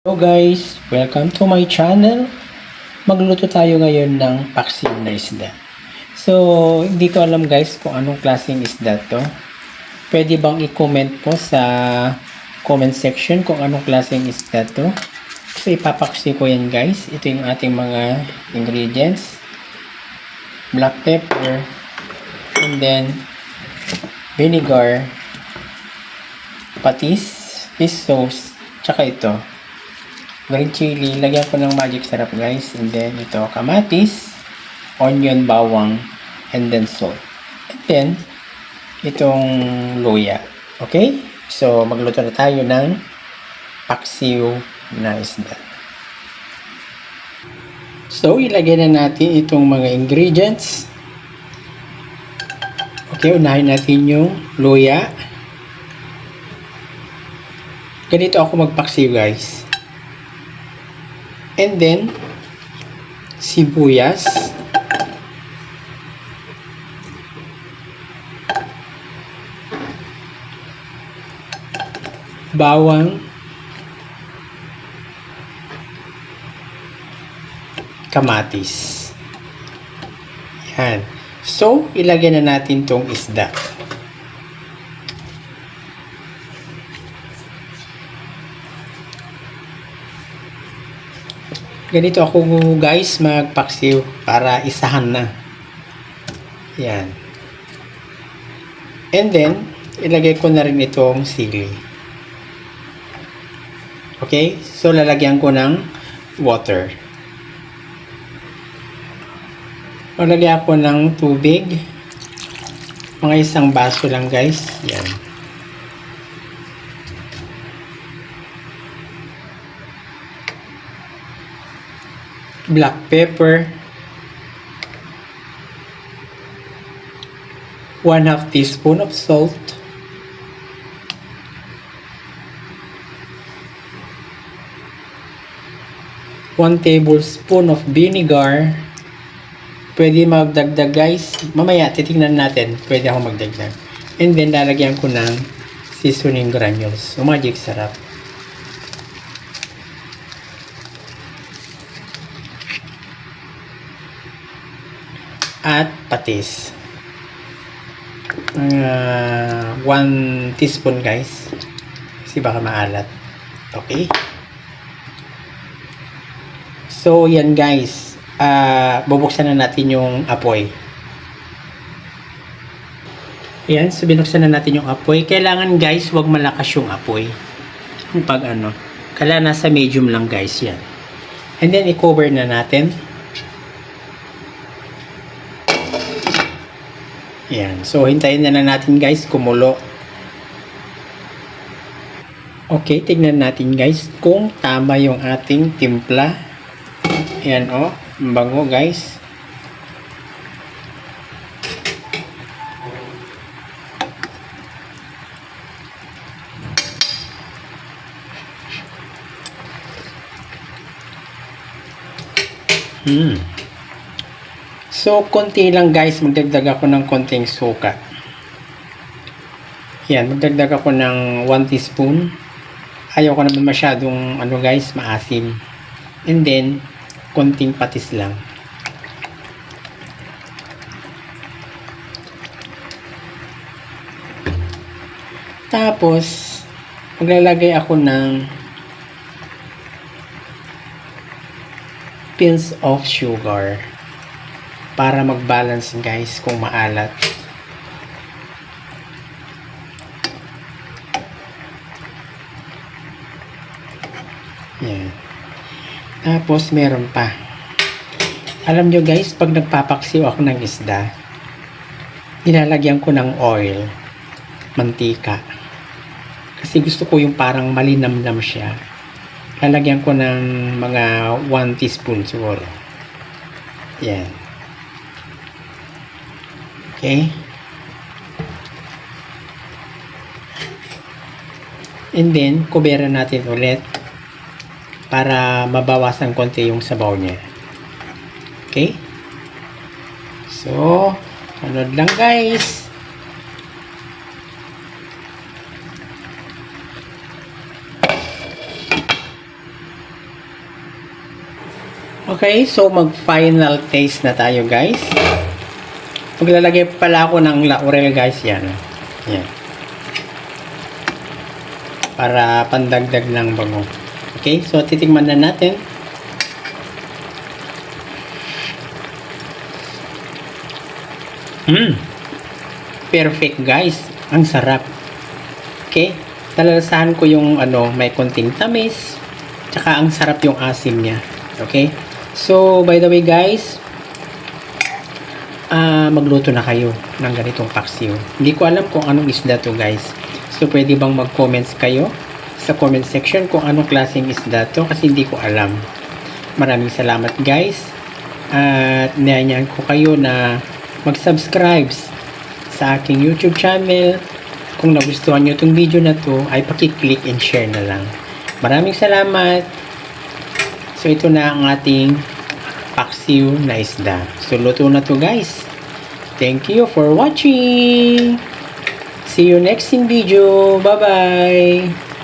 Hello guys, welcome to my channel. Magluluto tayo ngayon ng paksiw na isda. So, hindi ko alam guys kung anong klaseng isda to. Pwede bang i-comment po sa comment section kung anong klaseng isda to? So, ipapaksiw ko yan guys. Ito yung ating mga ingredients. Black pepper, and then vinegar, patis, fish sauce, tsaka ito green chili. Lagyan ko ng magic sarap guys, and then ito kamatis, onion, bawang, and then salt, and then itong luya. Okay, so magluto na tayo ng paksiw na isda. So ilagay na natin itong mga ingredients. Okay, unahin natin yung luya. Ganito ako magpaksiw guys. And then sibuyas, bawang, kamatis. Yan. So, ilagay na natin tong isda. Ganito ako guys magpaksiw para isahan na. Yan. And then, ilagay ko na rin itong sili. Okay? So, lalagyan ko ng water. Lalagyan ko ng tubig. Mga isang baso lang guys. Yan. Black pepper, 1/2 teaspoon of salt, one tablespoon of vinegar. Pwede magdagdag guys, mamaya titingnan natin, pwede ako magdagdag. And then lalagyan ko ng seasoning granules, so magic sarap. At patis, 1 teaspoon guys, kasi baka maalat. Okay, so yan guys, bubuksan na natin yung apoy. Yan, so binuksan na natin yung apoy. Kailangan guys wag malakas yung apoy pag kailangan nasa medium lang guys. Yan, and then i-cover na natin. Yan. So, hintayin na natin guys kumulo. Okay, tignan natin guys kung tama yung ating timpla. Ayan o, bango guys. So, konti lang guys, magdagdag ako ng konting suka. Yan, magdagdag ako ng 1 teaspoon. Ayaw ko naman masyadong guys, maasim. And then, konting patis lang. Tapos, maglalagay ako ng pinch of sugar para mag-balance guys kung maalat. Yan. Tapos meron pa. Alam nyo guys, pag nagpapaksiw ako ng isda, nilalagyan ko ng oil, mantika. Kasi gusto ko yung parang malinamnam siya. Lalagyan ko ng mga 1 teaspoon siguro. Yan. Okay. And then, kuberan natin ulit para mabawasan konti yung sabaw niya. Okay. So, sunod lang guys. Okay, so mag-final taste na tayo guys. Maglalagay pala ako ng laurel guys, yan. Yan. Para pandagdag ng bango. Okay, so titikman na natin. Perfect guys. Ang sarap. Okay, talalasahan ko yung may konting tamis. Tsaka ang sarap yung asim niya. Okay, so by the way guys, magluto na kayo ng ganitong paksiw. Hindi ko alam kung anong isda to guys. So pwede bang mag-comments kayo sa comment section kung anong klaseng isda to, kasi hindi ko alam. Maraming salamat guys. At niyanyan ko kayo na mag-subscribe sa aking YouTube channel. Kung nagustuhan nyo itong video na to, ay paki-click and share na lang. Maraming salamat. So ito na ang ating paksiw na isda. So luto na to guys. Thank you for watching. See you next in video. Bye bye.